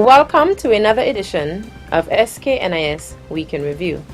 Welcome to another edition of SKNIS Week in Review,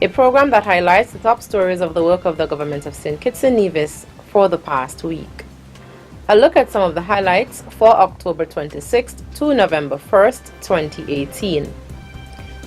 a program that highlights the top stories of the work of the government of St. Kitts and Nevis for the past week. A look at some of the highlights for October 26th to November 1st, 2018.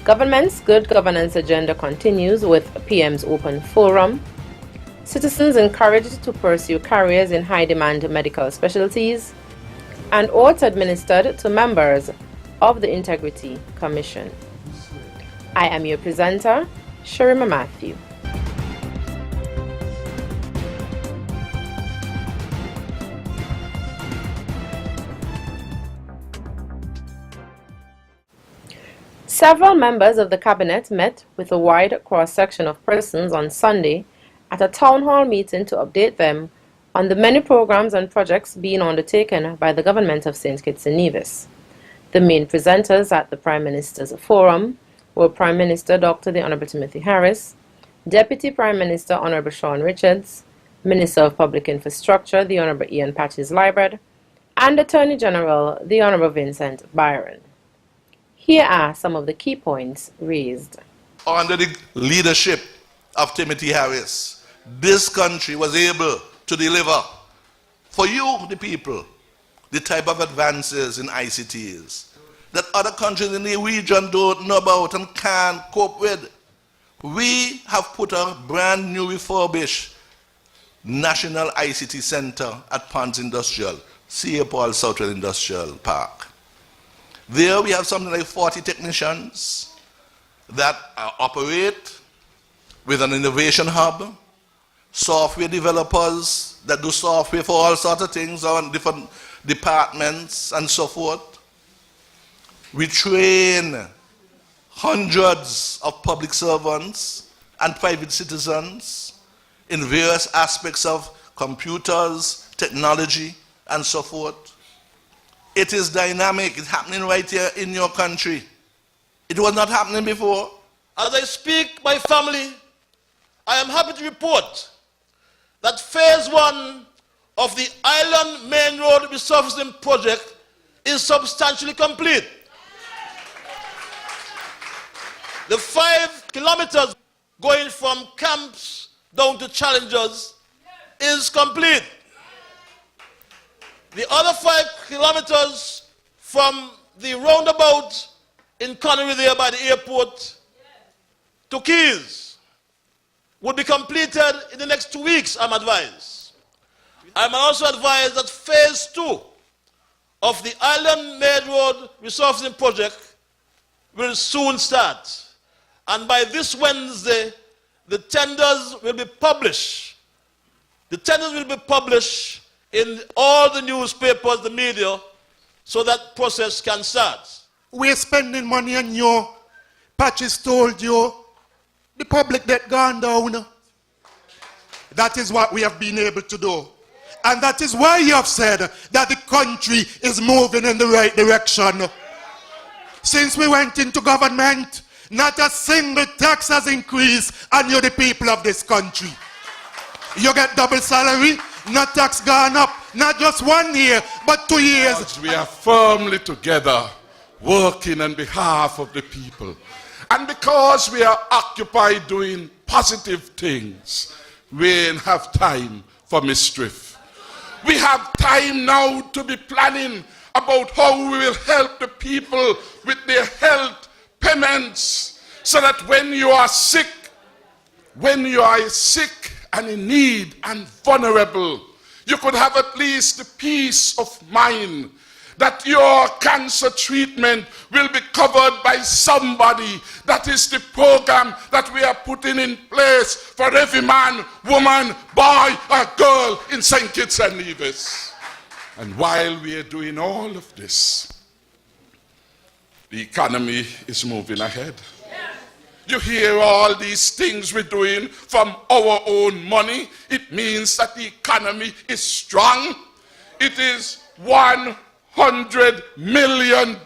Government's Good Governance agenda continues with PM's Open Forum. Citizens encouraged to pursue careers in high-demand medical specialties, and oaths administered to members of the Integrity Commission. I am your presenter, Sherima Matthew. Several members of the cabinet met with a wide cross-section of persons on Sunday at a town hall meeting to update them on the many programs and projects being undertaken by the government of St. Kitts and Nevis. The main presenters at the Prime Minister's Forum were Prime Minister Dr. the Honorable Timothy Harris, Deputy Prime Minister Honorable Sean Richards, Minister of Public Infrastructure the Honorable Ian Patches-Liebert, and Attorney General the Honorable Vincent Byron. Here are some of the key points raised. Under the leadership of Timothy Harris, this country was able to deliver for you, the people, the type of advances in ICTs that other countries in the region don't know about and can't cope with. We have put a brand new refurbished National ICT Center at Ponds Industrial, C.A. Paul Southwell Industrial Park. There we have something like 40 technicians that operate with an innovation hub, software developers that do software for all sorts of things on different departments and so forth. We train hundreds of public servants and private citizens in various aspects of computers, technology, and so forth. It is dynamic. It's happening right here in your country. It was not happening before. As I speak my family, I am happy to report that phase 1 of the Island Main Road resurfacing project is substantially complete. The 5 kilometers going from camps down to Challengers is complete. The other 5 kilometers from the roundabout in Connery there by the airport to Keys would be completed in the next 2 weeks, I'm advised. I'm also advised that phase 2 of the Island Main Road resurfacing project will soon start. And by this Wednesday, the tenders will be published. The tenders will be published in all the newspapers, the media, so that process can start. We're spending money on you. Patches told you. The public debt gone down. That is what we have been able to do. And that is why you have said that the country is moving in the right direction. Since we went into government, not a single tax has increased on you, the people of this country. You get double salary, no tax gone up. Not just 1 year, but 2 years. Because we are firmly together, working on behalf of the people. And because we are occupied doing positive things, we don't have time for mischief. We have time now to be planning about how we will help the people with their health payments, so that when you are sick and in need and vulnerable, you could have at least the peace of mind that your cancer treatment will be covered by somebody. That is the program that we are putting in place for every man, woman, boy, or girl in St. Kitts and Nevis. And while we are doing all of this, the economy is moving ahead. You hear all these things we're doing from our own money. It means that the economy is strong. It is $100 million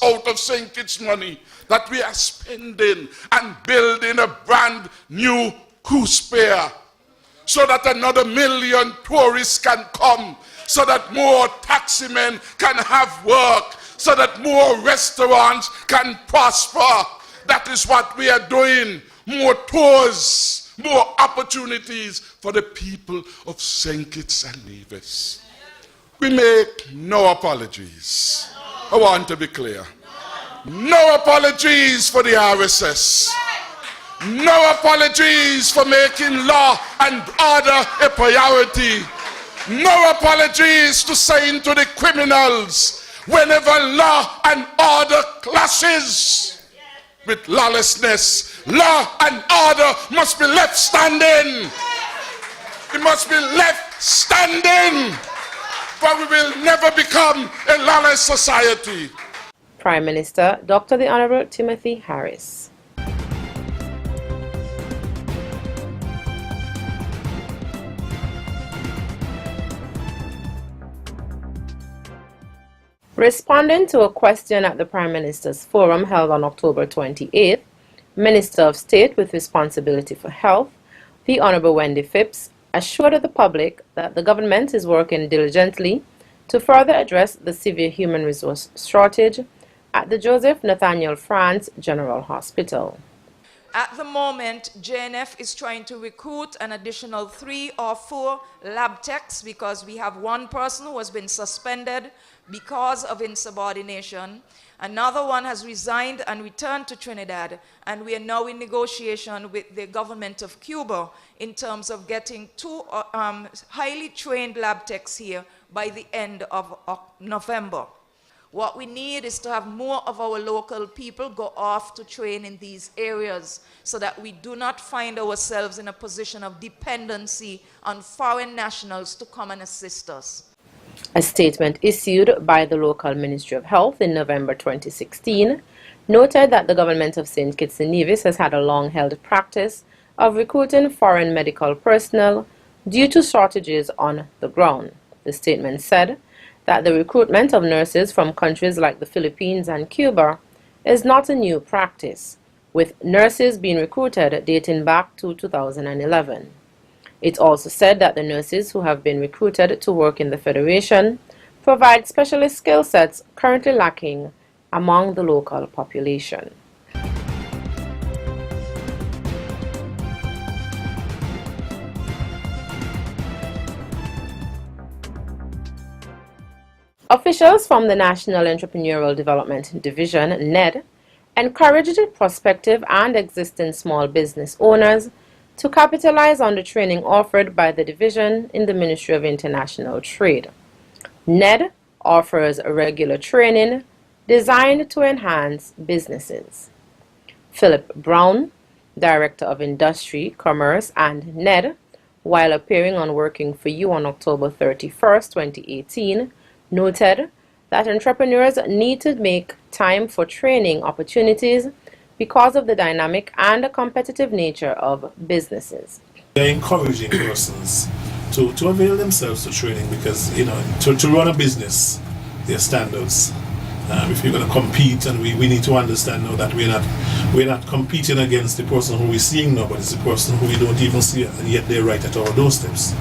out of St. Kitts money that we are spending and building a brand new cruise pier so that another 1 million tourists can come, so that more taxi men can have work, so that more restaurants can prosper. That is what we are doing. More tours, more opportunities for the people of St. Kitts and Nevis. We make no apologies. I want to be clear. No apologies for the RSS. No apologies for making law and order a priority. No apologies to saying to the criminals, whenever law and order clashes with lawlessness, law and order must be left standing. It must be left standing, for we will never become a lawless society. Prime Minister Dr. the Honorable Timothy Harris. Responding to a question at the Prime Minister's Forum held on October 28th, Minister of State with responsibility for health, the Honorable Wendy Phipps, assured the public that the government is working diligently to further address the severe human resource shortage at the Joseph Nathaniel France General Hospital. At the moment, JNF is trying to recruit an additional 3 or 4 lab techs because we have one person who has been suspended because of insubordination. Another one has resigned and returned to Trinidad, and we are now in negotiation with the government of Cuba in terms of getting 2 highly trained lab techs here by the end of November. What we need is to have more of our local people go off to train in these areas so that we do not find ourselves in a position of dependency on foreign nationals to come and assist us. A statement issued by the local Ministry of Health in November 2016 noted that the government of St. Kitts and Nevis has had a long-held practice of recruiting foreign medical personnel due to shortages on the ground. The statement said that the recruitment of nurses from countries like the Philippines and Cuba is not a new practice, with nurses being recruited dating back to 2011. It also said that the nurses who have been recruited to work in the Federation provide specialist skill sets currently lacking among the local population. Officials from the National Entrepreneurial Development Division, NED, encouraged prospective and existing small business owners to capitalize on the training offered by the division in the Ministry of International Trade. NED offers regular training designed to enhance businesses. Philip Brown, Director of Industry, Commerce and NED, while appearing on Working for You on October 31, 2018, noted that entrepreneurs need to make time for training opportunities because of the dynamic and competitive nature of businesses. They're encouraging persons to avail themselves to training because, to run a business, there are standards. If you're going to compete, and we need to understand now that we're not competing against the person who we're seeing now, but it's the person who we don't even see, and yet they're right at our doorsteps.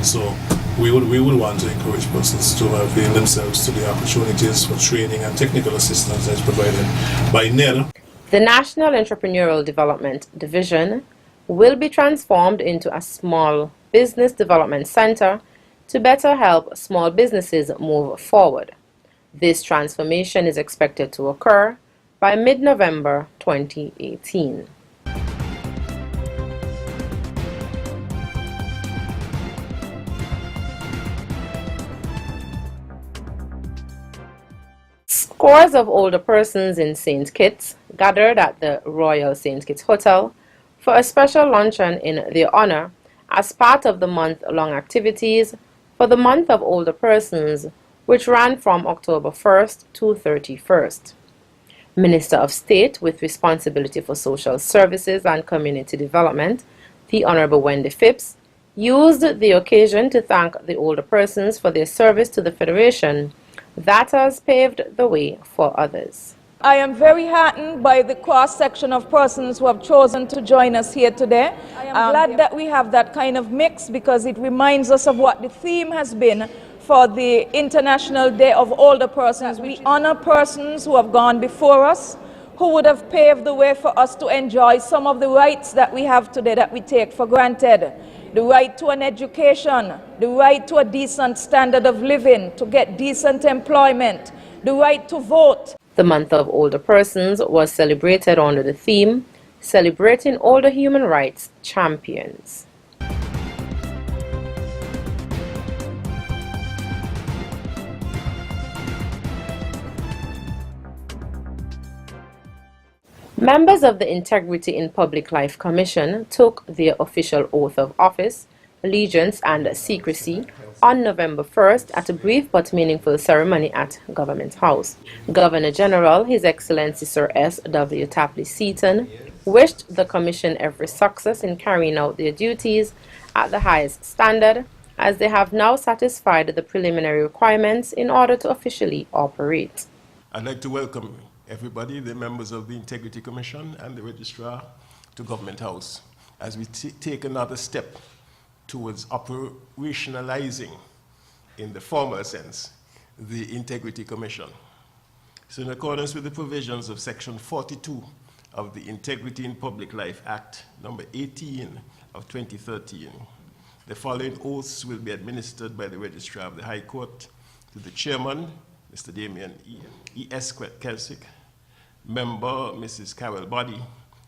So we would want to encourage persons to avail themselves to the opportunities for training and technical assistance that is provided by NED. The National Entrepreneurial Development Division will be transformed into a small business development center to better help small businesses move forward. This transformation is expected to occur by mid-November 2018. Scores of older persons in St. Kitts gathered at the Royal St. Kitts Hotel for a special luncheon in their honor as part of the month-long activities for the Month of Older Persons, which ran from October 1st to 31st. Minister of State with responsibility for social services and community development, the Honorable Wendy Phipps, used the occasion to thank the older persons for their service to the Federation that has paved the way for others. I am very heartened by the cross-section of persons who have chosen to join us here today. I am glad that we have that kind of mix because it reminds us of what the theme has been for the International Day of Older Persons. We honor persons who have gone before us, who would have paved the way for us to enjoy some of the rights that we have today that we take for granted. The right to an education, the right to a decent standard of living, to get decent employment, the right to vote. The month of older persons was celebrated under the theme, Celebrating Older Human Rights Champions. Members of the Integrity in Public Life Commission took their official oath of office, allegiance and secrecy on November 1st at a brief but meaningful ceremony at Government House. Governor General, His Excellency Sir S. W. Tapley Seaton, wished the Commission every success in carrying out their duties at the highest standard, as they have now satisfied the preliminary requirements in order to officially operate. I'd like to welcome everybody, the members of the Integrity Commission and the Registrar, to Government House as we take another step towards operationalizing, in the formal sense, the Integrity Commission. So in accordance with the provisions of Section 42 of the Integrity in Public Life Act, number 18 of 2013, the following oaths will be administered by the Registrar of the High Court to the Chairman, Mr. Damien E.S. Kelsick, Member Mrs. Carol Body,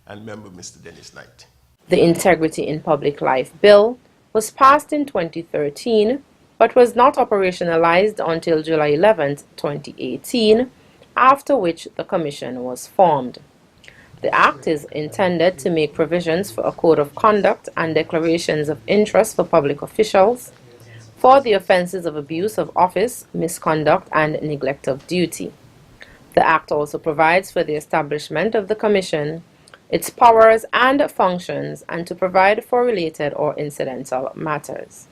and Member Mr. Dennis Knight. The Integrity in Public Life Bill was passed in 2013, but was not operationalized until July 11, 2018, after which the Commission was formed. The Act is intended to make provisions for a code of conduct and declarations of interest for public officials for the offenses of abuse of office, misconduct, and neglect of duty. The Act also provides for the establishment of the Commission, its powers and functions, and to provide for related or incidental matters.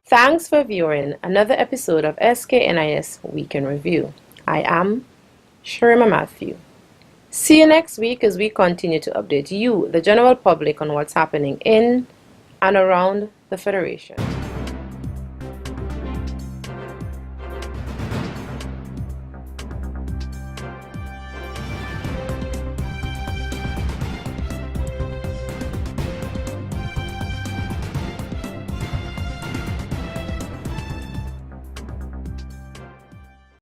Thanks for viewing another episode of SKNIS Week in Review. I am Sherima Matthew. See you next week as we continue to update you, the general public, on what's happening in and around the Federation.